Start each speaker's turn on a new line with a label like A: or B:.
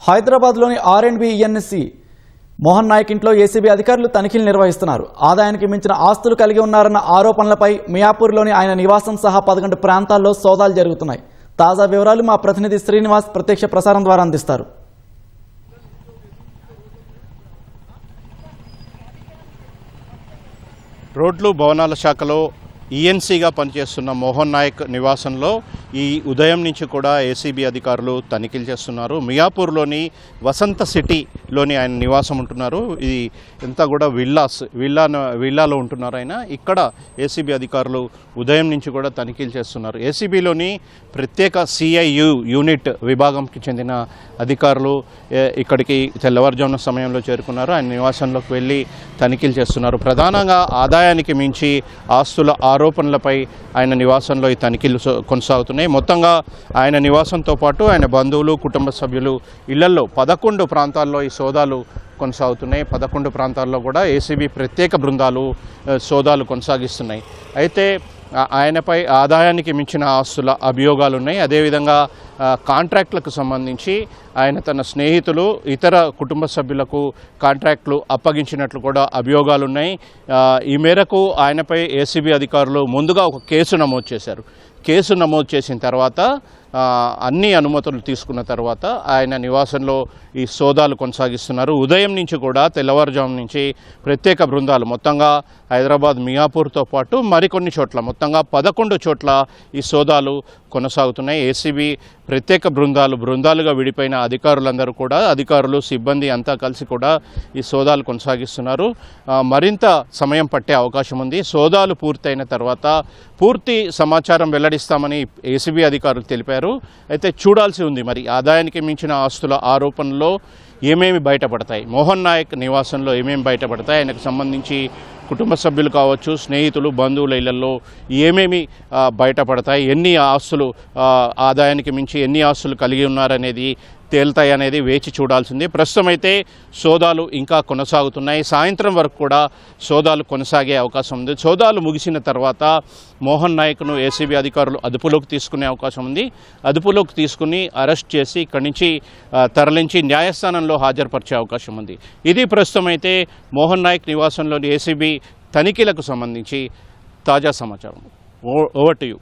A: హైదరాబాద్లోని R&B ENC Mohan Naik ఇంట్లో ACB అధికారులు తనిఖీలు నిర్వహిస్తున్నారు. ఆదాయానికి మించిన ఆస్తులు కలిగి ఉన్నారన్న ఆరోపణలపై మియాపూర్లోని ఆయన నివాసం సహా 11 ప్రాంతాల్లో సోదాలు జరుగుతున్నాయి. తాజా వివరాలు మా ప్రతినిధి శ్రీనివాస్ ప్రత్యక్ష ప్రసారం ద్వారా అందిస్తారు.
B: రోడ్లు భవనాల శాఖలో ఈఎన్సీగా పనిచేస్తున్న మోహన్ నాయక్ నివాసంలో ఈ ఉదయం నుంచి కూడా ఏసీబీ అధికారులు తనిఖీలు చేస్తున్నారు. మియాపూర్లోని వసంత సిటీలోని ఆయన నివాసం ఉంటున్నారు. ఇది అంతా కూడా విల్లాలో ఉంటున్నారు ఆయన. ఇక్కడ ఏసీబీ అధికారులు ఉదయం నుంచి కూడా తనిఖీలు చేస్తున్నారు. ఏసీబీలోని ప్రత్యేక CIU యూనిట్ విభాగంకి చెందిన అధికారులు ఇక్కడికి తెల్లవారుజామున సమయంలో చేరుకున్నారు. ఆయన నివాసంలోకి వెళ్ళి తనిఖీలు చేస్తున్నారు. ప్రధానంగా ఆదాయానికి మించి ఆస్తుల ఆరోపణలపై ఆయన నివాసంలో ఈ తనిఖీలు కొనసాగుతున్నాయి. మొత్తంగా ఆయన నివాసంతో పాటు ఆయన బంధువులు, కుటుంబ సభ్యులు ఇళ్లలో 11 ప్రాంతాల్లో ఈ సోదాలు కొనసాగుతున్నాయి. 11 ప్రాంతాల్లో కూడా ఏసీబీ ప్రత్యేక బృందాలు సోదాలు కొనసాగిస్తున్నాయి. అయితే ఆయనపై ఆదాయానికి మించిన ఆస్తుల అభియోగాలు ఉన్నాయి. అదేవిధంగా కాంట్రాక్టులకు సంబంధించి ఆయన తన స్నేహితులు, ఇతర కుటుంబ సభ్యులకు కాంట్రాక్టులు అప్పగించినట్లు కూడా అభియోగాలు ఉన్నాయి. ఈ మేరకు ఆయనపై ఏసీబీ అధికారులు ముందుగా ఒక కేసు నమోదు చేశారు. కేసు నమోదు చేసిన తర్వాత అన్ని అనుమతులు తీసుకున్న తర్వాత ఆయన నివాసంలో ఈ సోదాలు కొనసాగిస్తున్నారు. ఉదయం నుంచి కూడా తెల్లవారుజాము నుంచి ప్రత్యేక బృందాలు మొత్తంగా హైదరాబాద్ మియాపూర్తో పాటు మరికొన్ని చోట్ల మొత్తంగా 11 చోట్ల ఈ సోదాలు కొనసాగుతున్నాయి. ఏసీబీ ప్రత్యేక బృందాలుగా విడిపోయిన అధికారులందరూ కూడా అధికారులు, సిబ్బంది అంతా కలిసి కూడా ఈ సోదాలు కొనసాగిస్తున్నారు. మరింత సమయం పట్టే అవకాశం ఉంది. సోదాలు పూర్తయిన తర్వాత పూర్తి సమాచారం వెల్లడిస్తామని ఏసీబీ అధికారులు తెలిపారు. అయితే చూడాల్సి ఉంది మరి ఆదాయానికి మించిన ఆస్తుల ఆరోపణలో ఏమేమి బయటపడతాయి, మోహన్ నాయక్ నివాసంలో ఏమేమి బయటపడతాయి, ఆయనకు సంబంధించి కుటుంబ సభ్యులు కావచ్చు, స్నేహితులు, బంధువుల ఇళ్లలో ఏమేమి బయటపడతాయి, ఎన్ని ఆస్తులు ఆదాయానికి మించి ఎన్ని ఆస్తులు కలిగి ఉన్నారనేది తేల్తాయి అనేది వేచి చూడాల్సింది. ప్రస్తుతం అయితే సోదాలు ఇంకా కొనసాగుతున్నాయి. సాయంత్రం వరకు కూడా సోదాలు కొనసాగే అవకాశం ఉంది. సోదాలు ముగిసిన తర్వాత మోహన్ నాయక్ను ఏసీబీ అధికారులు అదుపులోకి తీసుకునే అవకాశం ఉంది. అదుపులోకి తీసుకుని అరెస్ట్ చేసి ఇక్కడి నుంచి తరలించి న్యాయస్థానంలో హాజరుపరిచే అవకాశం ఉంది. ఇది ప్రస్తుతం అయితే మోహన్ నాయక్ నివాసంలోని ఏసీబీ తనిఖీలకు సంబంధించి తాజా సమాచారం. Over to you.